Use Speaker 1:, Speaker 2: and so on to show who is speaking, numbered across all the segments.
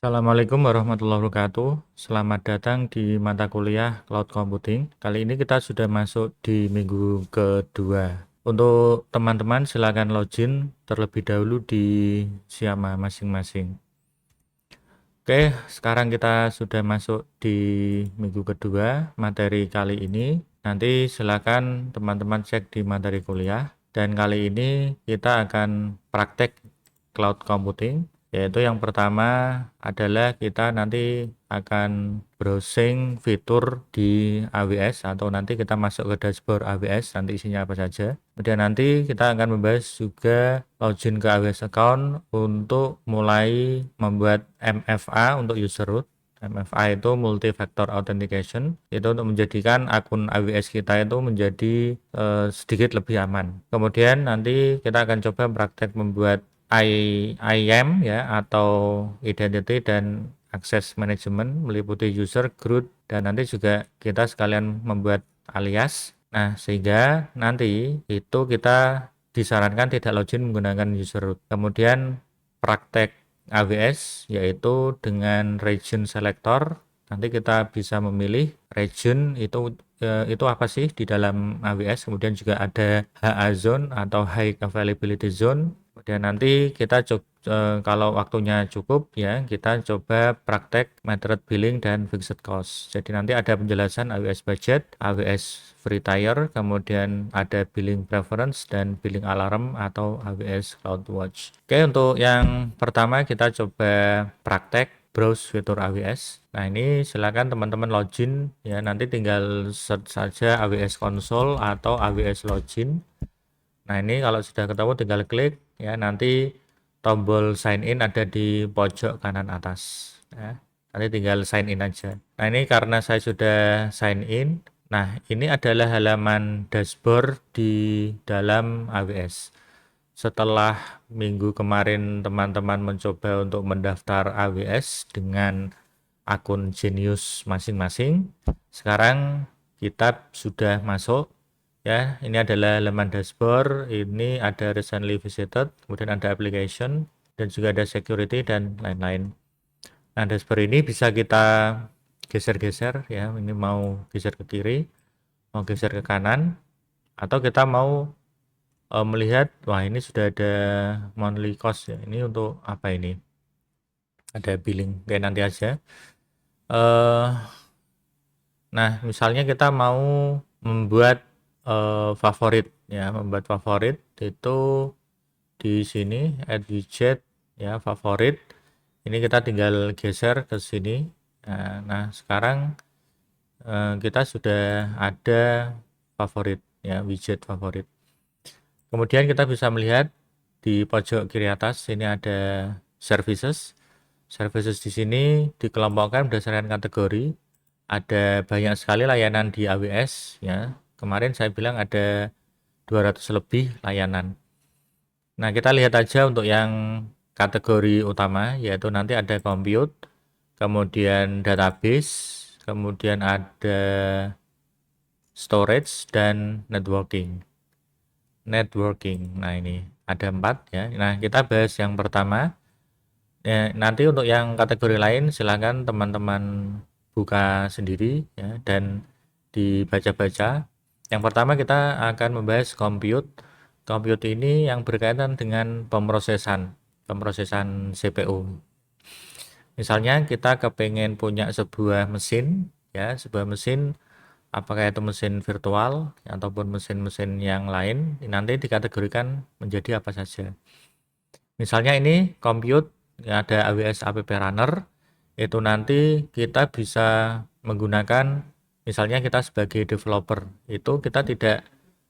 Speaker 1: Assalamualaikum warahmatullahi wabarakatuh. Selamat datang di mata kuliah Cloud Computing. Kali ini kita sudah masuk di minggu kedua. Untuk teman-teman silakan login terlebih dahulu di Siama masing-masing. Oke, sekarang kita sudah masuk di minggu kedua materi kali ini. Nanti silakan teman-teman cek di materi kuliah. Dan kali ini kita akan praktek cloud computing, yaitu yang pertama adalah kita nanti akan browsing fitur di AWS atau nanti kita masuk ke dashboard AWS, nanti isinya apa saja. Kemudian nanti kita akan membahas juga login ke AWS account untuk mulai membuat MFA untuk user root. MFA itu multi-factor authentication, itu untuk menjadikan akun AWS kita itu menjadi sedikit lebih aman. Kemudian nanti kita akan coba praktek membuat IAM ya, atau identity dan access management meliputi user, group, dan nanti juga kita sekalian membuat alias. Nah, sehingga nanti itu kita disarankan tidak login menggunakan user root. Kemudian praktek AWS yaitu dengan region selector, nanti kita bisa memilih region itu apa sih di dalam AWS. Kemudian juga ada HA zone atau high availability zone. Kemudian nanti kita kalau waktunya cukup ya, kita coba praktek method billing dan fixed cost. Jadi nanti ada penjelasan AWS budget, AWS free tier, kemudian ada billing preference dan billing alarm atau AWS CloudWatch. Oke, untuk yang pertama kita coba praktek browse fitur AWS. Nah, ini silakan teman-teman login ya, nanti tinggal search saja AWS console atau AWS login. Nah, ini kalau sudah ketemu tinggal klik ya, nanti tombol sign in ada di pojok kanan atas ya. Nanti tinggal sign in aja. Nah, ini karena saya sudah sign in. Nah, ini adalah halaman dashboard di dalam AWS. Setelah minggu kemarin teman-teman mencoba untuk mendaftar AWS dengan akun Genius masing-masing, sekarang kita sudah masuk ya. Ini adalah halaman dashboard, ini ada recently visited, kemudian ada application, dan juga ada security dan lain-lain. Nah, dashboard ini bisa kita geser-geser ya, ini mau geser ke kiri, mau geser ke kanan, atau kita mau melihat, wah ini sudah ada monthly cost ya, ini untuk apa ini, ada billing, kayak nanti aja. Nah, misalnya kita mau membuat favorit ya, membuat favorit itu di sini add widget ya, favorit. Ini kita tinggal geser ke sini. Nah, sekarang kita sudah ada favorit ya, widget favorit. Kemudian kita bisa melihat di pojok kiri atas ini ada services. Services di sini dikelompokkan berdasarkan kategori. Ada banyak sekali layanan di AWS ya. Kemarin saya bilang ada 200 lebih layanan. Nah, kita lihat aja untuk yang kategori utama, yaitu nanti ada compute, kemudian database, kemudian ada storage dan networking. Nah, ini ada 4 ya. Nah, kita bahas yang pertama. Ya, nanti untuk yang kategori lain silakan teman-teman buka sendiri ya dan dibaca-baca. Yang pertama kita akan membahas compute. Compute ini yang berkaitan dengan pemrosesan CPU. Misalnya kita kepengen punya sebuah mesin ya, sebuah mesin, apakah itu mesin virtual ataupun mesin-mesin yang lain, nanti dikategorikan menjadi apa saja. Misalnya ini compute, ada AWS App Runner, itu nanti kita bisa menggunakan, misalnya kita sebagai developer, itu kita tidak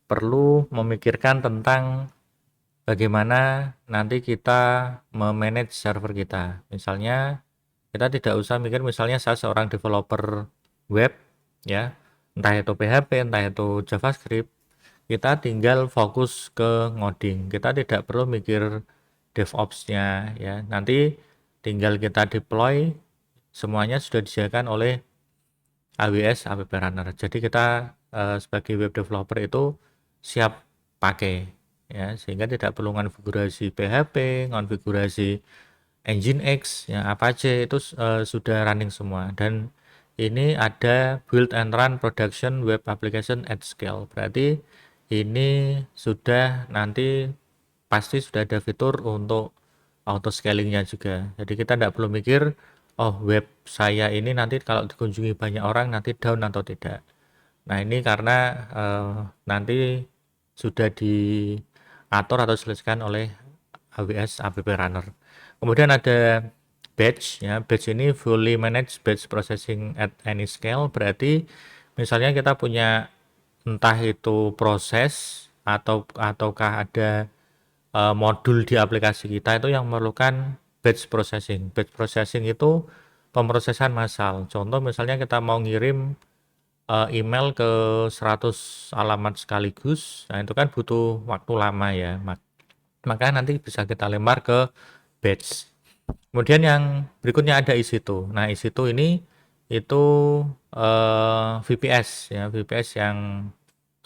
Speaker 1: perlu memikirkan tentang bagaimana nanti kita memanage server kita. Misalnya kita tidak usah mikir, misalnya saya seorang developer web ya, entah itu PHP, entah itu JavaScript, kita tinggal fokus ke ngoding. Kita tidak perlu mikir DevOps-nya ya. Nanti tinggal kita deploy, semuanya sudah disediakan oleh AWS App Runner. Jadi kita sebagai web developer itu siap pakai ya, sehingga tidak perlu konfigurasi PHP, konfigurasi Nginx, ya Apache itu sudah running semua. Dan ini ada build and run production web application at scale. Berarti ini sudah nanti pasti sudah ada fitur untuk auto scalingnya juga. Jadi kita tidak perlu mikir, oh web saya ini nanti kalau dikunjungi banyak orang nanti down atau tidak. Nah ini karena nanti sudah diatur atau diselesaikan oleh AWS App Runner. Kemudian ada batch, ya batch ini fully managed batch processing at any scale. Berarti misalnya kita punya entah itu proses ataukah ada modul di aplikasi kita itu yang memerlukan batch processing. Batch processing itu pemrosesan massal. Contoh misalnya kita mau ngirim email ke 100 alamat sekaligus, nah itu kan butuh waktu lama ya. Maka nanti bisa kita lempar ke batch. Kemudian yang berikutnya ada EC2. Nah, EC2 ini itu VPS ya, VPS yang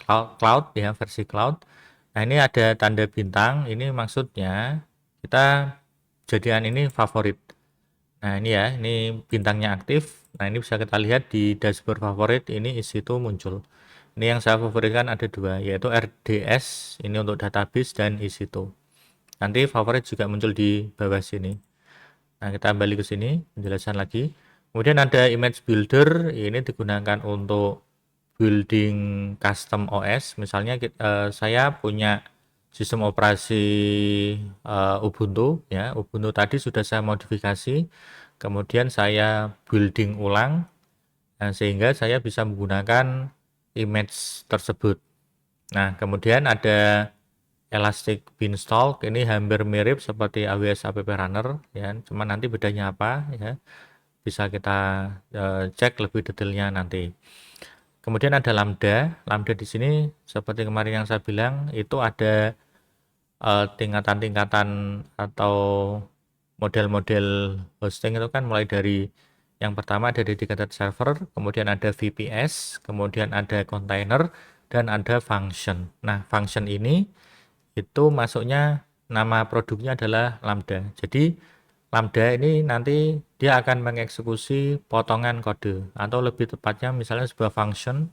Speaker 1: cloud ya, versi cloud. Nah, ini ada tanda bintang, ini maksudnya kita jadian ini favorit. Nah, ini ya, ini bintangnya aktif. Nah, ini bisa kita lihat di dashboard favorit, ini EC2 muncul. Ini yang saya favoritkan ada dua, yaitu RDS, ini untuk database, dan EC2. Nanti favorit juga muncul di bawah sini. Nah, kita kembali ke sini, penjelasan lagi. Kemudian ada image builder, ini digunakan untuk building custom OS. Misalnya saya punya sistem operasi Ubuntu, ya. Ubuntu tadi sudah saya modifikasi, kemudian saya building ulang, sehingga saya bisa menggunakan image tersebut. Nah, kemudian ada Elastic Beanstalk, ini hampir mirip seperti AWS App Runner ya, cuma nanti bedanya apa ya, bisa kita cek lebih detailnya nanti. Kemudian ada Lambda. Lambda di sini seperti kemarin yang saya bilang itu ada tingkatan-tingkatan atau model-model hosting itu kan mulai dari yang pertama ada dedicated server, kemudian ada VPS, kemudian ada container, dan ada function. Nah, function ini itu masuknya nama produknya adalah Lambda. Jadi Lambda ini nanti dia akan mengeksekusi potongan kode atau lebih tepatnya misalnya sebuah function,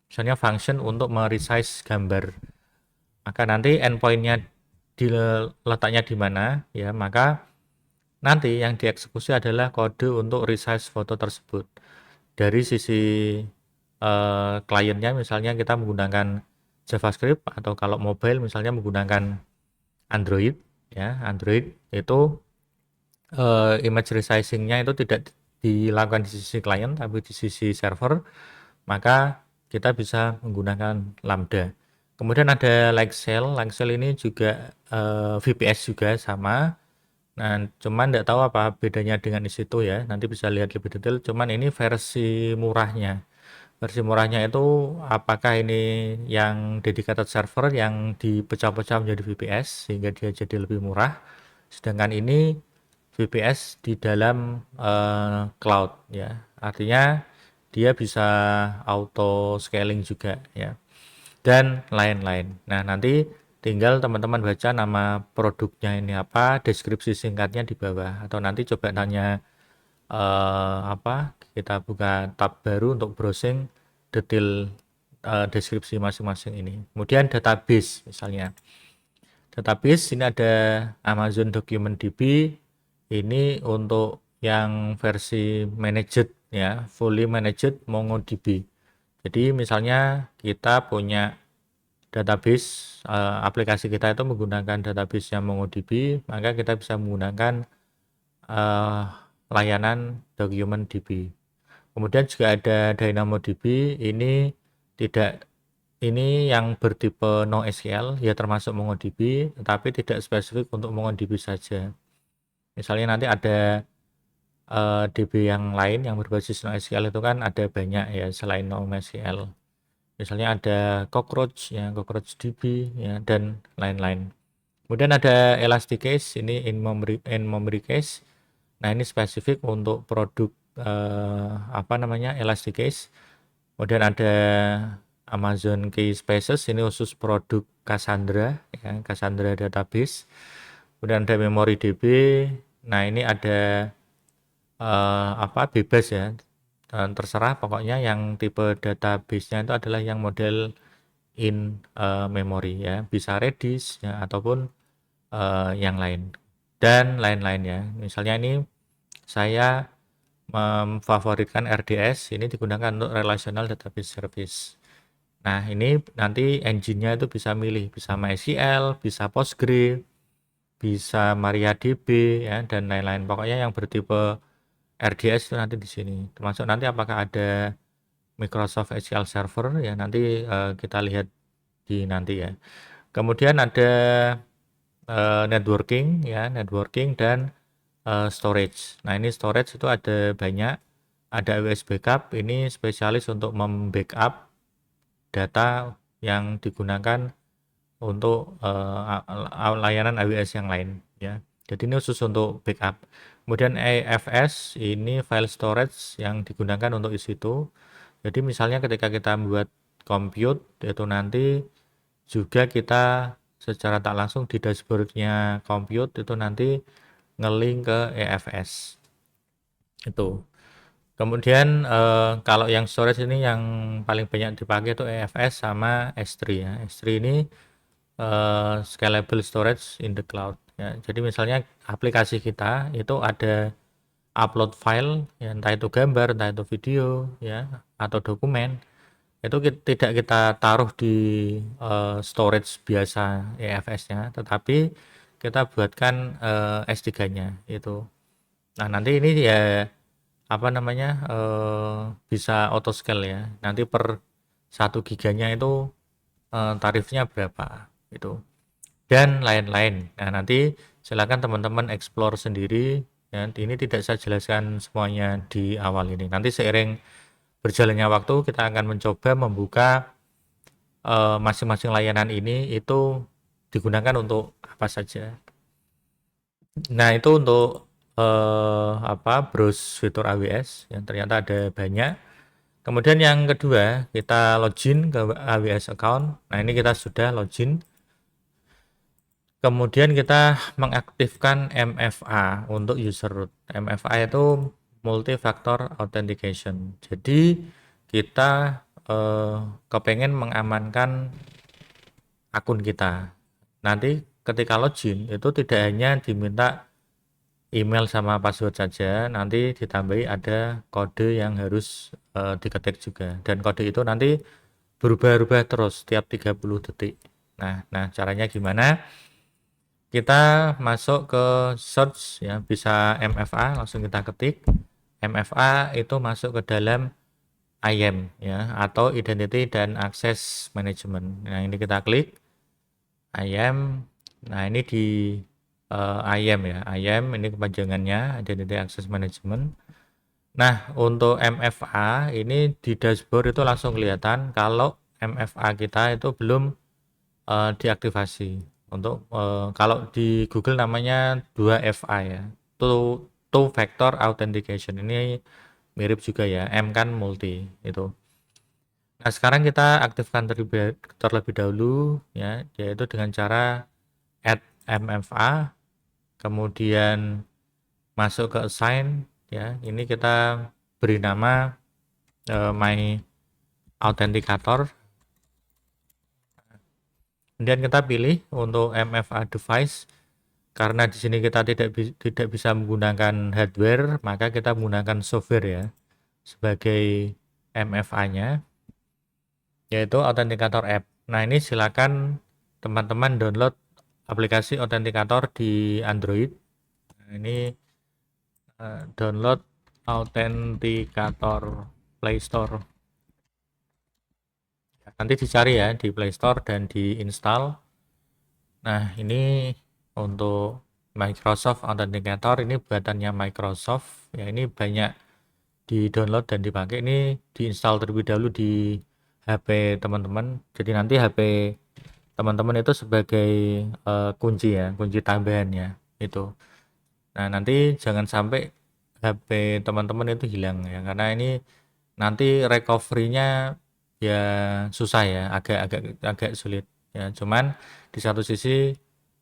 Speaker 1: misalnya function untuk meresize gambar. Maka nanti endpointnya letaknya di mana ya, maka nanti yang dieksekusi adalah kode untuk resize foto tersebut. Dari sisi kliennya misalnya kita menggunakan JavaScript atau kalau mobile misalnya menggunakan Android ya, Android itu image resizing-nya itu tidak dilakukan di sisi klien tapi di sisi server, maka kita bisa menggunakan Lambda. Kemudian ada Lightsail. Lightsail ini juga VPS juga sama. Nah, cuman tidak tahu apa bedanya dengan di situ ya. Nanti bisa lihat lebih detail. Cuman ini versi murahnya. Versi murahnya itu apakah ini yang dedicated server yang dipecah-pecah menjadi VPS sehingga dia jadi lebih murah. Sedangkan ini VPS di dalam cloud ya. Artinya dia bisa auto scaling juga ya. Dan lain-lain. Nah, nanti tinggal teman-teman baca nama produknya ini apa, deskripsi singkatnya di bawah atau nanti coba tanya kita buka tab baru untuk browsing detail deskripsi masing-masing ini. Kemudian database misalnya. Database ini ada Amazon Document DB, ini untuk yang versi managed ya, fully managed MongoDB. Jadi misalnya kita punya database, aplikasi kita itu menggunakan database yang MongoDB, maka kita bisa menggunakan layanan DocumentDB. Kemudian juga ada DynamoDB, ini yang bertipe NoSQL ya, termasuk MongoDB, tetapi tidak spesifik untuk MongoDB saja. Misalnya nanti ada DB yang lain yang berbasis NoSQL itu kan ada banyak ya selain NoSQL. Misalnya ada Cockroach ya, CockroachDB ya, dan lain-lain. Kemudian ada Elasticase, ini in-memory cache. Nah, ini spesifik untuk produk Elasticase. Kemudian ada Amazon Key Spaces, ini khusus produk Cassandra ya, Cassandra database. Kemudian ada MemoriDB. Nah, ini ada bebas ya, dan terserah pokoknya yang tipe database-nya itu adalah yang model in memory ya, bisa Redis ya ataupun yang lain dan lain-lain ya. Misalnya ini saya memfavoritkan RDS, ini digunakan untuk Relational Database Service. Nah, ini nanti engine-nya itu bisa milih, bisa MySQL, bisa Postgre, bisa MariaDB ya dan lain-lain. Pokoknya yang bertipe RDS itu nanti di sini. Termasuk nanti apakah ada Microsoft SQL Server ya nanti kita lihat di nanti ya. Kemudian ada networking dan storage. Nah, ini storage itu ada banyak. Ada AWS Backup, ini spesialis untuk membackup data yang digunakan untuk layanan AWS yang lain ya. Jadi ini khusus untuk backup. Kemudian AFS ini file storage yang digunakan untuk isi itu. Jadi misalnya ketika kita membuat compute itu nanti juga kita secara tak langsung di dashboardnya compute itu nanti ngelink ke AFS itu. Kemudian kalau yang storage ini yang paling banyak dipakai itu AFS sama S3 ya. S3 ini scalable storage in the cloud ya. Jadi misalnya aplikasi kita itu ada upload file ya, entah itu gambar, entah itu video ya atau dokumen, itu tidak kita taruh di storage biasa AFS-nya, tetapi kita buatkan S3-nya itu. Nah, nanti ini ya bisa auto scale ya. Nanti per 1 giganya itu tarifnya berapa itu dan lain-lain. Nah, nanti silakan teman-teman explore sendiri ya. Ini tidak saya jelaskan semuanya di awal ini. Nanti seiring berjalannya waktu kita akan mencoba membuka masing-masing layanan ini itu digunakan untuk apa saja. Nah, itu untuk browse fitur AWS yang ternyata ada banyak. Kemudian yang kedua, kita login ke AWS account. Nah, ini kita sudah login. Kemudian kita mengaktifkan MFA untuk user root. MFA itu multi factor authentication. Jadi kita kepengen mengamankan akun kita. Nanti ketika login itu tidak hanya diminta email sama password saja, nanti ditambahi ada kode yang harus diketik juga. Dan kode itu nanti berubah-ubah terus tiap 30 detik. Nah, caranya gimana? Kita masuk ke search ya, bisa MFA, langsung kita ketik. MFA itu masuk ke dalam IAM ya, atau Identity dan Access Management. Nah, ini kita klik IAM. Nah, ini di IAM ya. IAM ini kepanjangannya Identity Access Management. Nah, untuk MFA ini di dashboard itu langsung kelihatan kalau MFA kita itu belum diaktifasi. Untuk kalau di Google namanya 2FA ya, two factor authentication. Ini mirip juga ya, M kan multi itu. Nah, sekarang kita aktifkan terlebih dahulu ya, yaitu dengan cara add MFA, kemudian masuk ke assign ya. Ini kita beri nama my authenticator. Kemudian kita pilih untuk MFA device. Karena di sini kita tidak bisa menggunakan hardware, maka kita menggunakan software ya sebagai MFA-nya, yaitu Authenticator App. Nah, ini silakan teman-teman download aplikasi Authenticator di Android. Nah, ini download Authenticator Play Store. Nanti dicari ya di Play Store dan diinstal. Nah, ini untuk Microsoft Authenticator, ini buatannya Microsoft ya, ini banyak di download dan dipakai. Ini diinstal terlebih dahulu di HP teman-teman, jadi nanti HP teman-teman itu sebagai kunci ya, kunci tambahan ya itu. Nah, nanti jangan sampai HP teman-teman itu hilang ya, karena ini nanti recovery-nya ya susah ya, agak sulit ya. Cuman di satu sisi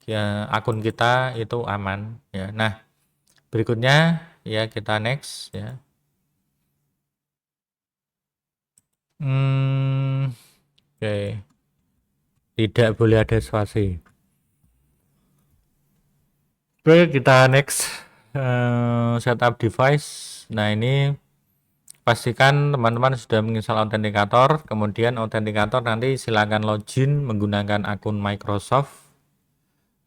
Speaker 1: ya akun kita itu aman ya. Nah, Berikutnya ya kita next ya. Oke. Tidak boleh ada spasi. Oke, kita next. Setup device. Nah, ini pastikan teman-teman sudah menginstal Authenticator. Kemudian Authenticator nanti silakan login menggunakan akun Microsoft.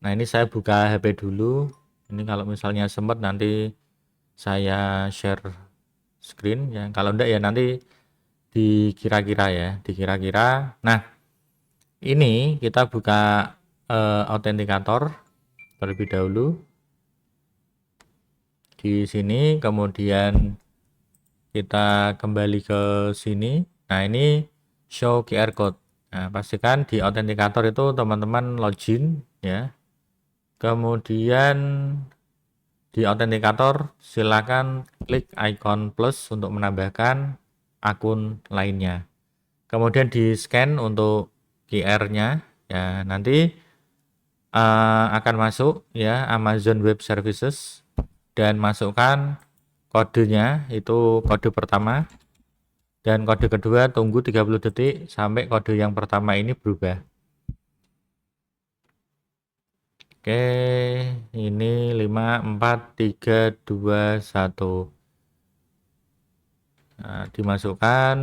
Speaker 1: Nah, ini saya buka HP dulu. Ini kalau misalnya sempat nanti saya share screen ya. Kalau enggak ya nanti dikira-kira ya, dikira-kira. Nah, ini kita buka Authenticator terlebih dahulu di sini, kemudian kita kembali ke sini. Nah, ini show QR code. Nah, pastikan di Authenticator itu teman-teman login ya. Kemudian di Authenticator silakan klik icon plus untuk menambahkan akun lainnya. Kemudian di scan untuk QR-nya ya, nanti akan masuk ya Amazon Web Services dan masukkan kodenya, itu kode pertama, dan kode kedua tunggu 30 detik sampai kode yang pertama ini berubah. Oke, ini 5 4 3 2 1. Nah, dimasukkan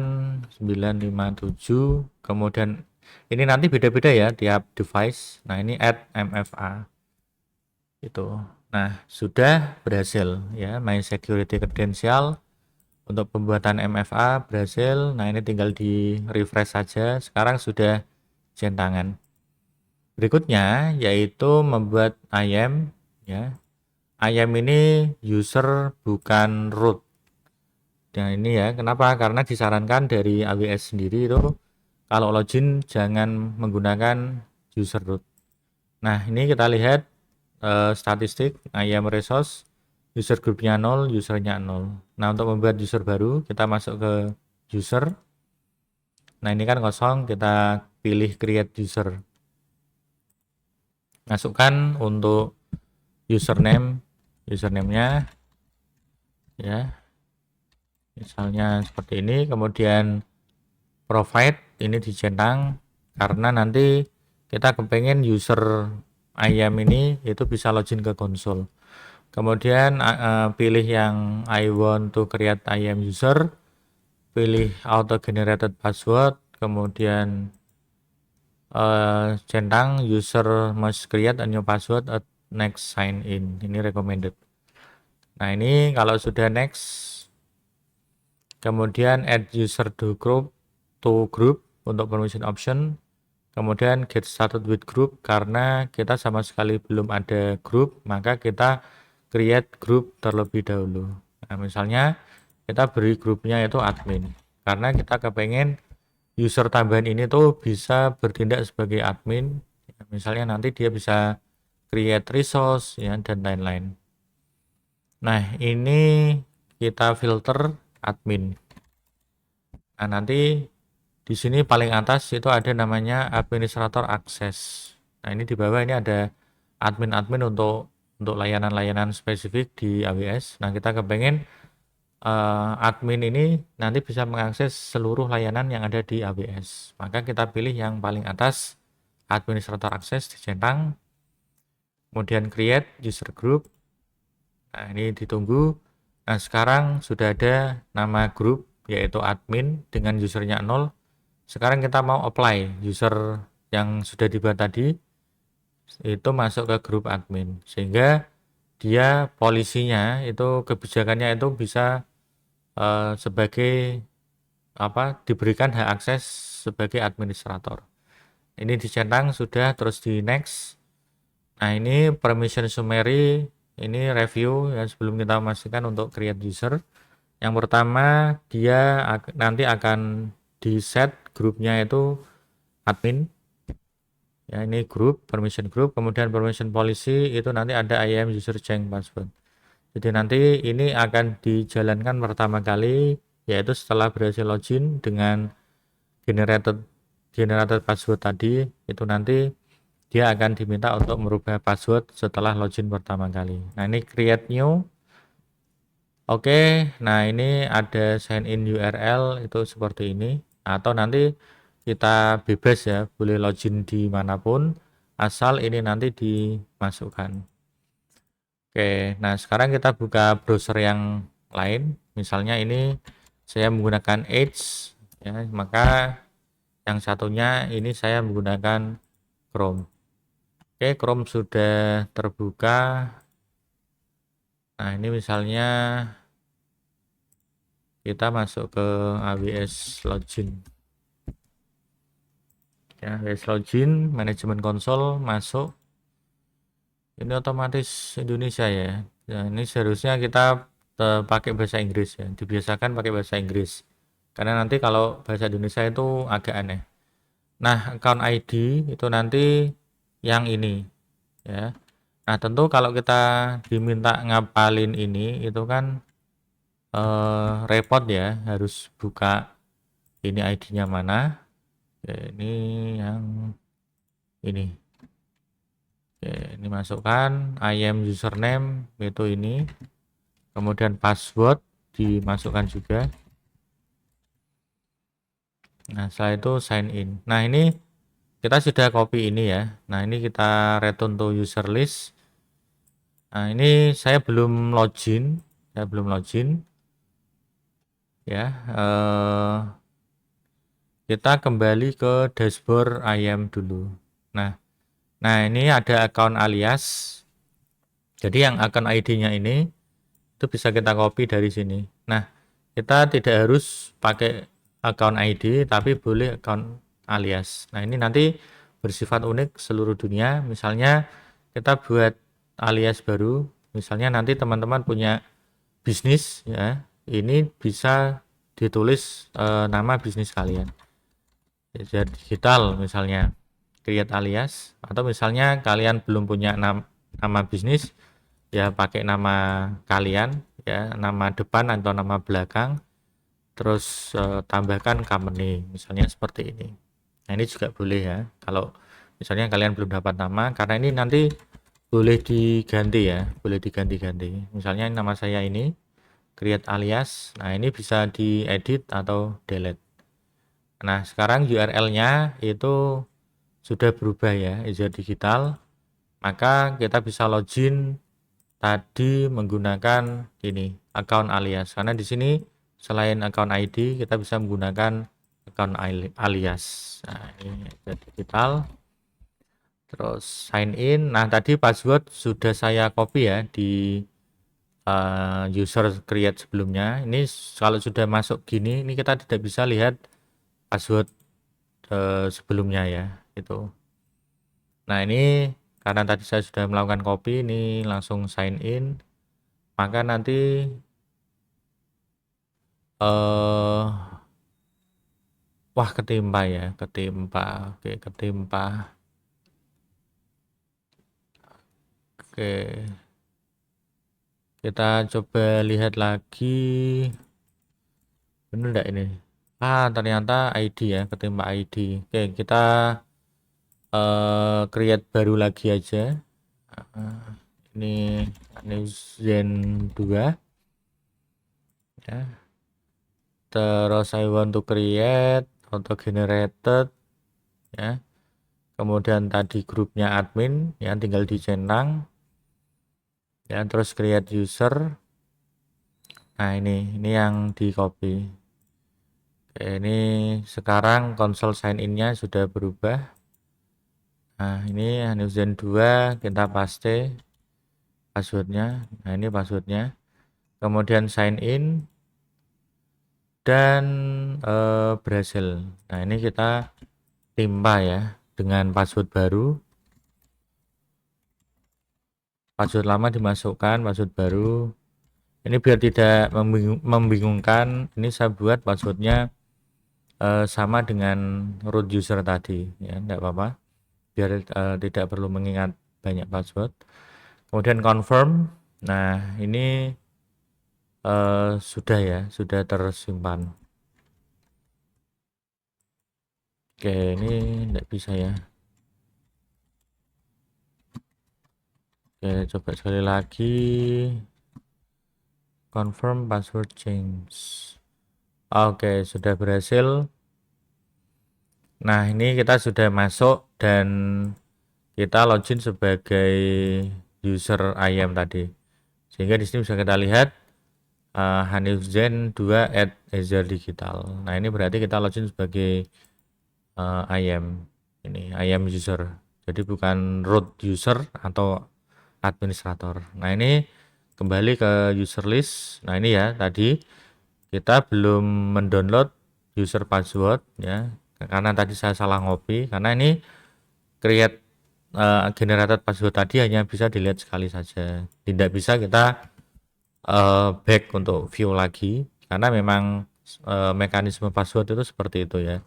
Speaker 1: 957, kemudian ini nanti beda-beda ya tiap device. Nah, ini add MFA itu. Nah, sudah berhasil ya, My Security Credential untuk pembuatan MFA berhasil. Nah, ini tinggal di refresh saja. Sekarang sudah centangan. Berikutnya yaitu membuat IAM ya. IAM ini user bukan root. Nah, ini ya, kenapa? Karena disarankan dari AWS sendiri itu kalau login jangan menggunakan user root. Nah, ini kita lihat statistik IAM resource, user groupnya 0, usernya 0. Nah, untuk membuat user baru kita masuk ke user. Nah, ini kan kosong, kita pilih create user. Masukkan untuk username-nya ya. Misalnya seperti ini, kemudian provide ini dicentang karena nanti kita kepengen user IAM ini itu bisa login ke konsol. Kemudian pilih yang I want to create IAM user, pilih auto generated password, kemudian centang user must create a new password at next sign in, ini recommended. Nah, ini kalau sudah next, kemudian add user to group untuk permission option, kemudian get started with group karena kita sama sekali belum ada group, maka kita create group terlebih dahulu. Nah, misalnya kita beri grupnya itu admin karena kita kepengen user tambahan ini tuh bisa bertindak sebagai admin ya, misalnya nanti dia bisa create resource ya dan lain-lain. Nah, ini kita filter admin. Nah, nanti di sini paling atas itu ada namanya administrator akses. Nah, ini di bawah ini ada admin-admin untuk layanan-layanan spesifik di AWS. Nah, kita kepengen admin ini nanti bisa mengakses seluruh layanan yang ada di AWS. Maka kita pilih yang paling atas, administrator akses, dicentang, kemudian create user group. Nah, ini ditunggu. Nah, sekarang sudah ada nama grup yaitu admin dengan usernya 0. Sekarang kita mau apply user yang sudah dibuat tadi itu masuk ke grup admin sehingga dia polisinya itu kebijakannya itu bisa sebagai diberikan hak akses sebagai administrator. Ini dicentang sudah, terus di next. Nah, ini permission summary, ini review ya sebelum kita memastikan untuk create user. Yang pertama dia nanti akan di set grupnya itu admin ya, ini grup, permission group, kemudian permission policy itu nanti ada IAM user change password. Jadi nanti ini akan dijalankan pertama kali yaitu setelah berhasil login dengan generated password tadi, itu nanti dia akan diminta untuk merubah password setelah login pertama kali. Nah, ini create new. Oke, nah ini ada sign in URL itu seperti ini, atau nanti kita bebas ya, boleh login dimanapun asal ini nanti dimasukkan. Oke, nah sekarang kita buka browser yang lain, misalnya ini saya menggunakan Edge ya, maka yang satunya ini saya menggunakan Chrome. Oke, Chrome sudah terbuka. Nah ini misalnya kita masuk ke AWS Login ya, AWS Login manajemen konsol masuk, ini otomatis Indonesia ya. Nah ini seharusnya kita pakai bahasa Inggris ya, dibiasakan pakai bahasa Inggris karena nanti kalau bahasa Indonesia itu agak aneh. Nah account ID itu nanti yang ini ya. Nah tentu kalau kita diminta ngapalin ini itu kan repot ya, harus buka ini ID-nya mana. Oke, ini yang ini. Oke, ini masukkan IAM username itu ini. Kemudian password dimasukkan juga. Nah, setelah itu sign in. Nah, ini kita sudah copy ini ya. Nah, ini kita return to user list. Nah, ini saya belum login. Saya belum login. Ya, kita kembali ke dashboard IAM dulu. Nah, ini ada account alias. Jadi yang account ID-nya ini itu bisa kita copy dari sini. Nah, kita tidak harus pakai account ID, tapi boleh account alias. Nah, ini nanti bersifat unik seluruh dunia. Misalnya kita buat alias baru, misalnya nanti teman-teman punya bisnis ya, ini bisa ditulis nama bisnis kalian. Jadi digital misalnya, create alias, atau misalnya kalian belum punya nama bisnis, ya pakai nama kalian ya, nama depan atau nama belakang, terus tambahkan company misalnya seperti ini. Nah ini juga boleh ya, kalau misalnya kalian belum dapat nama, karena ini nanti boleh diganti ya, boleh diganti-ganti. Misalnya nama saya ini create alias, nah ini bisa diedit atau delete. Nah sekarang URL-nya itu sudah berubah ya, Iza Digital, maka kita bisa login tadi menggunakan ini account alias, karena di sini selain account ID kita bisa menggunakan account alias. Nah ini Iza Digital, terus sign in. Nah tadi password sudah saya copy ya di user create sebelumnya. Ini kalau sudah masuk gini, ini kita tidak bisa lihat password sebelumnya ya itu. Nah ini karena tadi saya sudah melakukan copy, ini langsung sign in, maka nanti wah ketimpa ya, ketimpa. Oke, ketimpa. Oke, kita coba lihat lagi, bener enggak ini? Ternyata ID ya, ketimpa ID. Oke, kita create baru lagi aja. Ini Zen 2 ya. Terus I want to create auto generated ya. Kemudian tadi grupnya admin ya, tinggal dicentang ya, terus create user. Nah ini yang di copy. Oke, ini sekarang konsol sign in-nya sudah berubah. Nah ini Zen 2 kita paste passwordnya. Nah ini passwordnya, kemudian sign in dan berhasil. Nah ini kita timpa ya dengan password baru, password lama dimasukkan, password baru. Ini biar tidak membingungkan, ini saya buat passwordnya sama dengan root user tadi ya, enggak apa-apa, biar tidak perlu mengingat banyak password. Kemudian confirm. Nah ini sudah ya, sudah tersimpan. Oke, ini enggak bisa ya. Oke, coba sekali lagi confirm password change. Oke, sudah berhasil. Nah, ini kita sudah masuk dan kita login sebagai user IAM tadi. Sehingga di sini bisa kita lihat hanifzen2@ezerdigital. Nah, ini berarti kita login sebagai IAM. Ini IAM user. Jadi bukan root user atau administrator. Nah, ini kembali ke user list. Nah, ini ya tadi kita belum mendownload user password ya, karena tadi saya salah ngopi, karena ini create generated password tadi hanya bisa dilihat sekali saja, tidak bisa kita back untuk view lagi, karena memang mekanisme password itu seperti itu ya.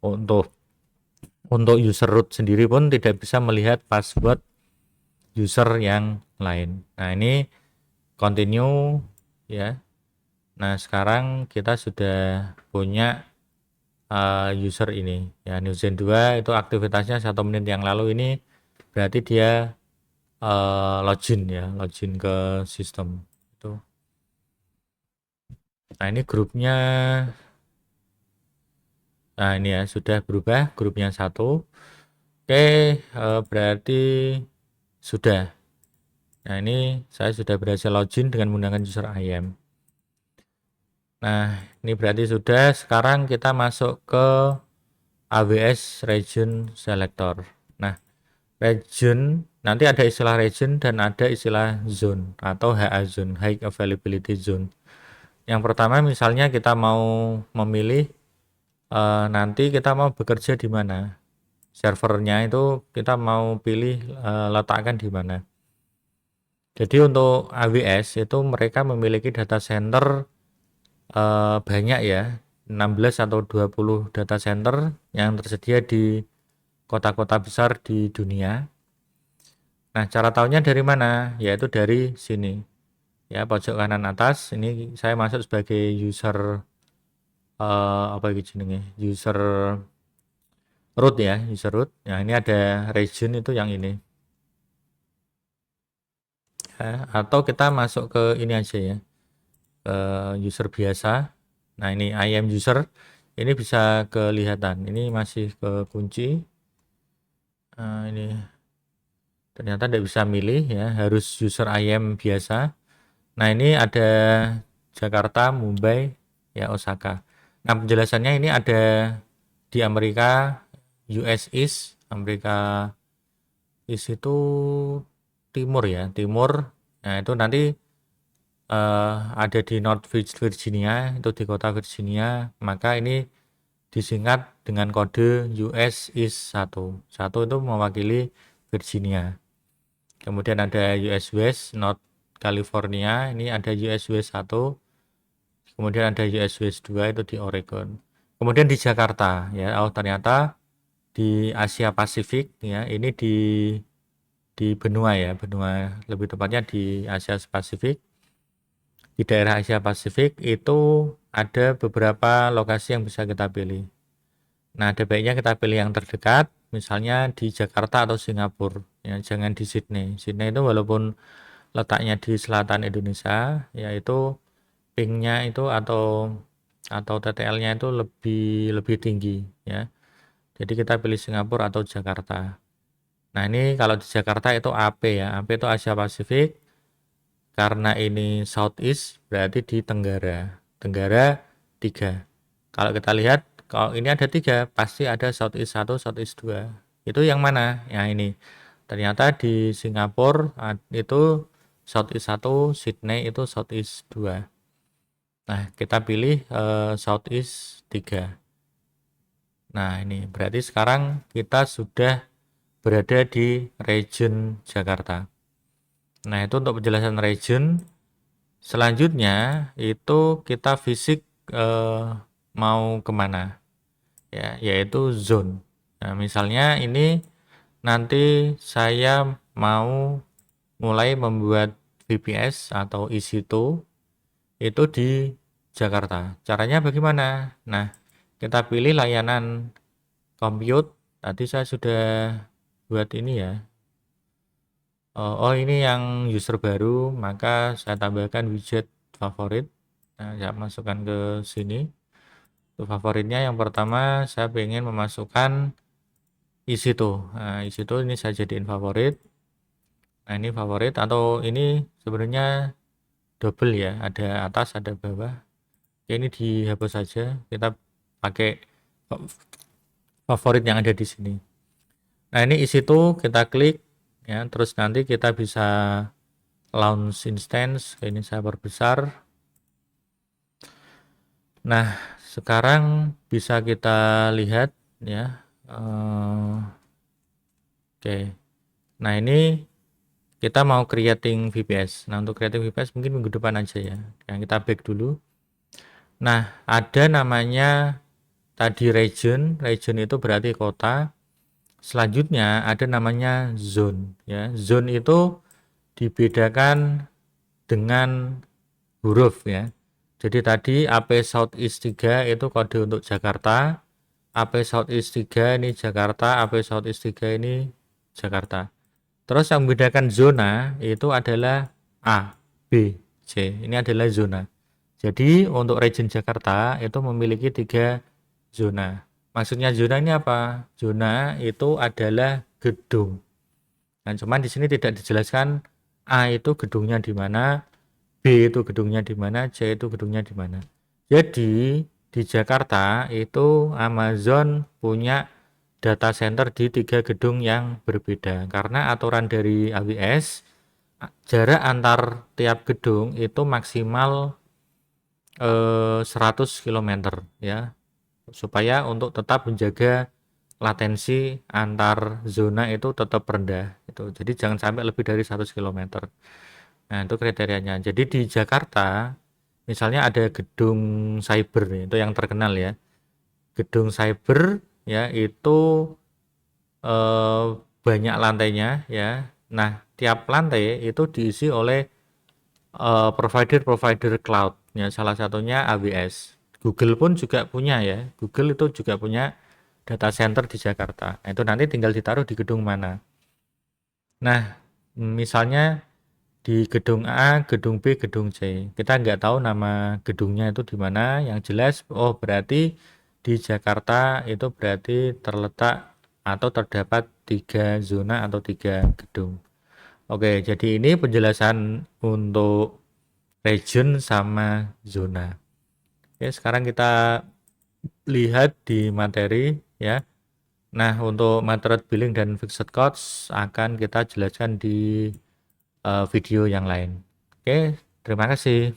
Speaker 1: Untuk user root sendiri pun tidak bisa melihat password user yang lain. Nah, ini continue ya. Nah, sekarang kita sudah punya user ini ya, Newzen 2 itu aktivitasnya 1 menit yang lalu. Ini berarti dia login ya, login ke sistem itu. Nah, ini grupnya, nah ini ya sudah berubah grupnya 1. Oke, berarti sudah. Nah, ini saya sudah berhasil login dengan menggunakan user IAM. Nah, ini berarti sudah. Sekarang kita masuk ke AWS Region Selector. Nah, region, nanti ada istilah region dan ada istilah zone atau HA zone, High Availability Zone. Yang pertama misalnya kita mau memilih nanti kita mau bekerja di mana. Servernya itu kita mau pilih letakkan di mana. Jadi untuk AWS itu mereka memiliki data center banyak ya, 16 atau 20 data center yang tersedia di kota-kota besar di dunia. Nah, cara tahunya dari mana? Yaitu dari sini. Ya, pojok kanan atas ini saya masuk sebagai user apa gitu jenenge? User root ya, user root. Nah, ini ada region itu yang ini. Ya, atau kita masuk ke ini aja ya. Ke user biasa. Nah, ini IAM user. Ini bisa kelihatan. Ini masih ke kunci. Nah, ini ternyata tidak bisa milih ya, harus user IAM biasa. Nah, ini ada Jakarta, Mumbai, ya Osaka. Nah, penjelasannya ini ada di Amerika, US East, Amerika East itu timur ya, timur. Nah, itu nanti ada di North Virginia, itu di kota Virginia, maka ini disingkat dengan kode US East 1. 1 itu mewakili Virginia. Kemudian ada US West, North California, ini ada US West 1. Kemudian ada US West 2 itu di Oregon. Kemudian di Jakarta ya, oh ternyata di Asia Pasifik ya, ini di benua ya, benua lebih tepatnya di Asia Pasifik. Di daerah Asia Pasifik itu ada beberapa lokasi yang bisa kita pilih. Nah, ada baiknya kita pilih yang terdekat, misalnya di Jakarta atau Singapura, ya, jangan di Sydney. Sydney itu walaupun letaknya di selatan Indonesia, yaitu pingnya itu atau TTL-nya itu lebih tinggi, ya. Jadi kita pilih Singapura atau Jakarta. Nah, ini kalau di Jakarta itu AP ya, AP itu Asia Pasifik. Karena ini Southeast berarti di Tenggara. Tenggara 3. Kalau kita lihat, kalau ini ada 3, pasti ada Southeast 1, Southeast 2. Itu yang mana? Ya ini. Ternyata di Singapura itu Southeast 1, Sydney itu Southeast 2. Nah, kita pilih Southeast 3. Nah, ini berarti sekarang kita sudah berada di region Jakarta. Nah, itu untuk penjelasan region. Selanjutnya itu kita fisik mau kemana ya, yaitu zone. Nah, misalnya ini nanti saya mau mulai membuat VPS atau EC2 itu di Jakarta. Caranya bagaimana? Nah, kita pilih layanan compute. Tadi saya sudah buat ini ya. Oh, ini yang user baru, maka saya tambahkan widget favorit. Nah, saya masukkan ke sini. Untuk favoritnya yang pertama saya ingin memasukkan isi tuh. Nah, isi tuh ini saya jadiin favorit. Nah, ini favorit atau ini sebenarnya double ya, ada atas ada bawah. Oke, ini dihapus saja. Kita pakai favorit yang ada di sini. Nah, ini isi tuh kita klik ya, terus nanti kita bisa launch instance. Ini saya perbesar. Nah, sekarang bisa kita lihat ya. Oke. Nah, ini kita mau creating VPS. Nah, untuk creating VPS mungkin minggu depan aja ya. Yang kita back dulu. Nah, ada namanya tadi region itu berarti kota. Selanjutnya ada namanya zone ya. Zone itu dibedakan dengan huruf ya. Jadi tadi AP Southeast 3 itu kode untuk Jakarta, AP Southeast 3 ini Jakarta, AP Southeast 3 ini Jakarta. Terus yang membedakan zona itu adalah A, B, C. Ini adalah zona. Jadi untuk region Jakarta itu memiliki 3 zona. Maksudnya zona ini apa? Zona itu adalah gedung. Nah, cuman di sini tidak dijelaskan A itu gedungnya di mana, B itu gedungnya di mana, C itu gedungnya di mana. Jadi di Jakarta itu Amazon punya data center di 3 gedung yang berbeda karena aturan dari AWS jarak antar tiap gedung itu maksimal 100 km ya, supaya untuk tetap menjaga latensi antar zona itu tetap rendah itu. Jadi jangan sampai lebih dari 100 km. Nah, itu kriterianya. Jadi di Jakarta misalnya ada gedung cyber itu yang terkenal ya. Gedung cyber ya itu banyak lantainya ya. Nah, tiap lantai itu diisi oleh provider cloud ya, salah satunya AWS. Google pun juga punya ya. Google itu juga punya data center di Jakarta. Nah, itu nanti tinggal ditaruh di gedung mana. Nah, misalnya di gedung A, gedung B, gedung C. Kita nggak tahu nama gedungnya itu di mana. Yang jelas, oh berarti di Jakarta itu berarti terletak atau terdapat 3 zona atau 3 gedung. Oke, jadi ini penjelasan untuk region sama zona. Oke, sekarang kita lihat di materi ya. Nah, untuk method billing dan fixed cost akan kita jelaskan di video yang lain. Oke, terima kasih.